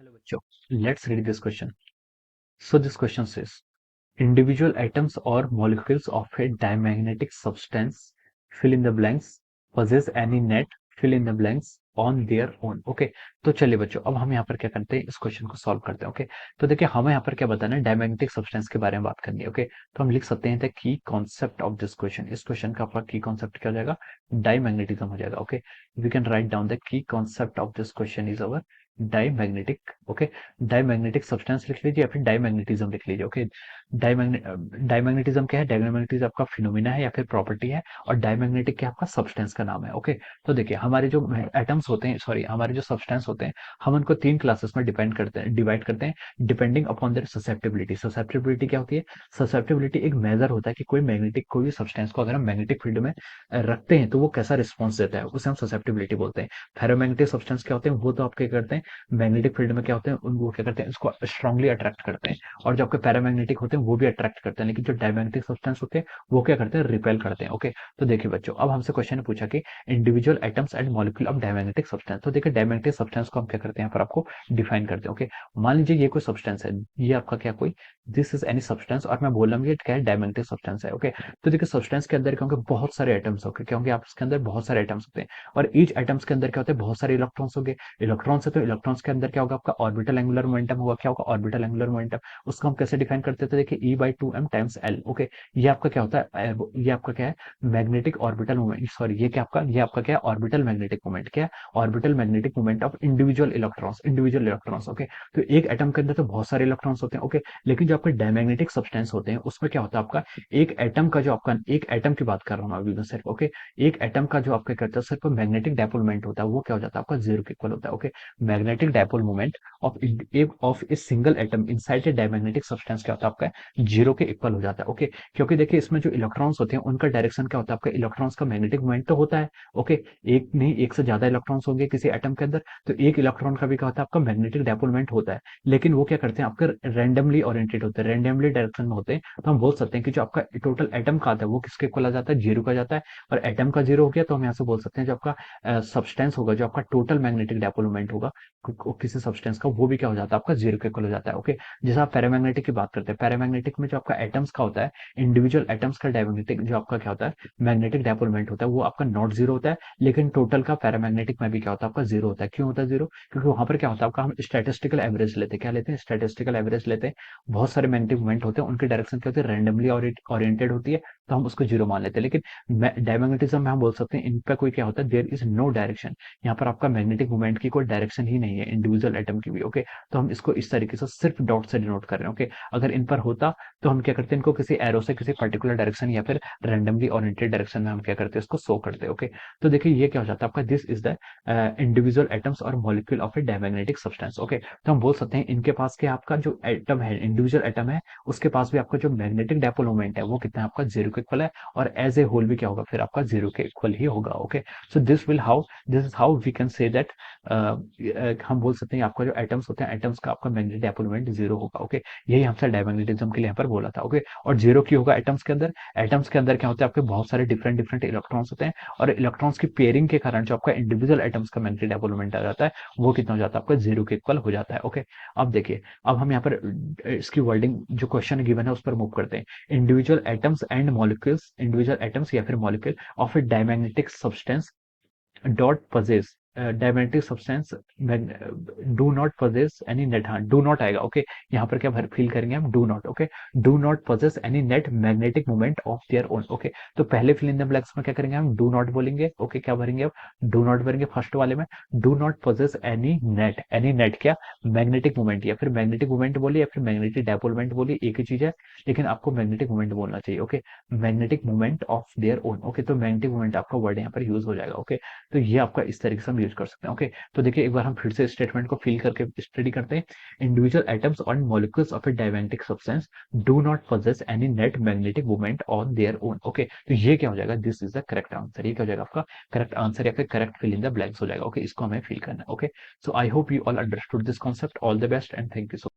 Hello, bachcho. Let's read this question. So this question says, individual atoms or molecules of a diamagnetic substance, fill in the blanks, possess any net, fill in the blanks on their own. Okay, तो चलिए बच्चों, अब हम यहाँ पर क्या करते हैं, इस क्वेश्चन को सॉल्व करते हैं. ओके, तो देखिए हमें यहाँ पर क्या बताना है, डायमैग्नेटिक सब्सटेंस के बारे में बात करनी है. ओके, तो हम लिख सकते हैं the key concept of this question. इस क्वेश्चन का आपका की कॉन्सेप्ट क्या हो जाएगा, डायमैग्नेटिज्म हो जाएगा. Okay, we can write down the key concept of this question is our diamagnetic. Okay, diamagnetic substance लिख लीजिए या फिर डायमैग्नेटिज्म लिख लीजिए. ओके, डायमैग्नेटिज्म क्या है, डायमैग्नेटिज्म आपका फिनोमिना है या फिर प्रॉपर्टी है, और डायमैग्नेटिक क्या आपका सब्सटेंस का नाम है. ओके, तो देखिए हमारे जो एटम्स होते हैं, सॉरी हमारे जो सब्सटेंस होते हैं, हम उनको तीन क्लासेस में डिवाइड करते हैं depending upon their susceptibility. Susceptibility क्या होती है, ससेप्टिबिलिटी एक मेजर होता है कि कोई भी सब्सटेंस को अगर हम मैग्नेटिक फील्ड में रखते हैं तो वो कैसा रिस्पॉन्स देता है, उसे हम ससेप्टिबिलिटी बोलते हैं. फेरोमैग्नेटिक सब्सटेंस क्या होते हैं, वो तो आप क्या करते हैं, मैग्नेटिक फील्ड में क्या होते हैं, वो क्या करते हैं, उसको स्ट्रांगली अट्रैक्ट करते हैं. और जो आपके पैरामैग्नेटिक होते हैं वो भी अट्रैक्ट करते हैं, लेकिन जो डायमैग्नेटिक सब्सटेंस होते हैं वो क्या करते हैं, रिपेल करते हैं. ओके, तो देखिए बच्चों, अब हमसे क्वेश्चन ने पूछा कि individual atoms and molecule of diamagnetic substance. तो देखिए डायमैग्नेटिक सब्सटेंस को हम क्या करते हैं, यहाँ पर आपको डिफाइन करते हैं. ओके, मान लीजिए ये कोई सब्सटेंस है, ये आपका क्या कोई, दिस इज एनी सब्सटेंस, और मैं बोल रहा हूँ ये क्या है, डायमैग्नेटिक सब्सटेंस है. ओके, तो देखिए सब्सटेंस के अंदर क्या होंगे, बहुत सारे एटम्स होंगे, क्या होंगे, आप इसके अंदर बहुत सारे एटम्स होते हैं, और ईच एटम्स के अंदर क्या होते हैं, बहुत सारे इलेक्ट्रॉन्स होंगे. इलेक्ट्रॉन्स है तो इलेक्ट्रॉन्स के अंदर क्या होगा, आपका ऑर्बिटल एंगुलर मोमेंटम होगा. क्या होगा, ऑर्बिटल एंगुलर मोमेंटम. उसको हम कैसे डिफाइन करते थे, देखिए E/2m टाइम्स एल. ओके, ये आपका क्या होता है, ये आपका क्या है, मैग्नेटिक ऑर्बिटल मोमेंट, सॉरी ये आपका क्या है, ऑर्बिटल मैग्नेटिक मोमेंट. क्या है, orbital magnetic moment of individual electrons. Okay, तो एक एटम के अंदर तो बहुत सारे इलेक्ट्रॉन्स होते हैं. ओके, लेकिन जो आपके डायमैग्नेटिक सब्सटेंस होते हैं उसमें क्या होता है, आपका एक एटम की बात कर रहा हूँ अभी मैं सिर्फ. ओके, एक एटम का जो आपका करता है सिर्फ मैग्नेटिक डायपोल मोमेंट होता है, वो क्या हो जाता है, आपका जीरो के इक्वल होता है. Okay, magnetic dipole moment of a single atom inside a diamagnetic substance क्या होता है, आपका जीरो के इक्वल हो जाता है. ओके, क्योंकि देखिए इसमें जो इलेक्ट्रॉन्स होते हैं उनका डायरेक्शन क्या होता है, आपका इलेक्ट्रॉन्स का मैग्नेटिक मोमेंट तो होता है. ओके, एक नहीं, एक से ज्यादा इलेक्ट्रॉन्स होंगे किसी एटम के अंदर, तो एक इलेक्ट्रॉन का भी क्या होता है, आपका मैग्नेटिक डायपोल मोमेंट होता है. लेकिन वो क्या करते हैं, आपका रैंडमली ओरिएंटेड होते हैं, रैंडमली डायरेक्शन में होते हैं. तो हम बोल सकते हैं कि जो आपका टोटल एटम का आता है वो किसके इक्वल आ जाता है, जीरो का जाता है. और एटम का जीरो हो गया तो हम यहाँ से बोल सकते हैं जो आपका सब्सटेंस होगा, जो आपका टोटल मैग्नेटिक डायपोल मोमेंट होगा किसी सब्सटेंस का, वो भी क्या हो जाता है, आपका जीरो के इक्वल हो जाता है. ओके, जैसे आप पैरामैग्नेटिक की बात करते हैं, पैरामैग्नेटिक में जो आपका एटम्स का होता है, इंडिविजुअल एटम्स का डायमैग्नेटिक जो आपका क्या होता है, मैग्नेटिक डायपोल मोमेंट होता है, वो आपका नॉट जीरो होता है. लेकिन टोटल का पैरामैग्नेटिक में भी क्या होता है, आपका जीरो होता है. क्यों होता है जीरो, क्योंकि वहां पर क्या होता है, आपका हम स्टैटिस्टिकल एवरेज लेते हैं. क्या लेते हैं, स्टैटिस्टिकल एवरेज लेते हैं. बहुत सारे मैग्नेटिक मोमेंट होते हैं, उनकी डायरेक्शन क्या होती है, रैंडमली ओरिएंटेड होती है, तो हम उसको जीरो मान लेते हैं. लेकिन डायमैग्नेटिज्म में हम बोल सकते हैं इन पे कोई क्या होता है, देयर इज नो डायरेक्शन. यहाँ पर आपका मैग्नेटिक मूवमेंट की कोई डायरेक्शन ही नहीं है, इंडिविजुअल एटम की भी. ओके, तो हम इसको इस तरीके से सिर्फ डॉट से डिनोट कर रहे हैं. ओके, अगर इन पर होता तो हम क्या करते हैं, इनको किसी एरो से किसी पर्टिकुलर डायरेक्शन या फिर रैंडमली ओरिएंटेड डायरेक्शन में हम क्या करते हैं, इसको शो करते हैं. ओके, तो देखिए ये क्या हो जाता है आपका, this is the individual atoms और molecule of a diamagnetic substance. Okay, तो हम बोल सकते हैं इनके पास के आपका जो एटम है, इंडिविजुअल एटम है, उसके पास भी आपका जो मैग्नेटिक डायपोल मोमेंट है वो कितना है, आपका जीरो के इक्वल है. और एज ए होल भी क्या होगा, फिर आपका जीरो के इक्वल ही होगा. Okay, so this is how we can say that, हम बोल सकते हैं आपका जो एटम्स होते हैं, एटम्स का आपका मैग्नेटिक डायपोल मोमेंट जीरो होगा. ओके, यही हमसे डायमैग्नेटिज्म के लिए यहाँ पर बोला था. ओके, और जीरो की होगा एटम्स के अंदर. एटम्स के अंदर क्या होता है, आपके बहुत सारे डिफरेंट डिफरेंट इलेक्ट्रॉन्स होते हैं, और इलेक्ट्रॉन्स की पेयरिंग के कारण जो आपका इंडिविजुअल एटम्स का मैग्नेटिक डायपोल मोमेंट आ जाता है, वो कितना हो जाता है, आपका जीरो के इक्वल हो जाता है. ओके, अब देखिए, अब हम यहाँ पर इसकी वर्डिंग जो क्वेश्चन गिवन है उस पर मूव करते हैं. Individual atoms and molecules, individual atoms या फिर molecule of a diamagnetic substance डॉट possess, diamagnetic substance do not possess any net. हाँ, डू नॉट आएगा. ओके, यहाँ पर क्या फील करेंगे हम, do not. Okay, do not possess any net magnetic moment of their own. Okay, तो पहले फिल इन द ब्लैंक्स में क्या करेंगे हम, डू नॉट बोलेंगे. ओके, क्या भरेंगे अब, डू नॉट भरेंगे फर्स्ट वाले में. Do not possess any net क्या, मैग्नेटिक मोमेंट, या फिर मैग्नेटिक मोमेंट बोलिए या फिर मैग्नेटिक डायपोल मोमेंट बोलिए, एक ही चीज है, लेकिन आपको मैग्नेटिक मोमेंट बोलना चाहिए. Okay, magnetic moment of their own. Okay, तो मैग्नेटिक मोमेंट आपका वर्ड यहाँ पर यूज हो जाएगा. ओके, तो ये आपका इस तरीके से हम यूज कर सकते हैं. ओके, तो देखिए एक बार हम फिर से स्टेटमेंट को फिल करके स्टडी करते हैं. इंडिविजुअल एटम्स और molecules of a diamagnetic substance do not possess any net magnetic movement on their own. Okay, तो ये क्या हो जाएगा, this is the correct answer. ये क्या हो जाएगा, आपका करेक्ट आंसर या फिर correct fill in the blanks हो जाएगा. ओके, इसको हमें फिल करना है. Okay, so I hope you all understood this concept. All the best and thank you so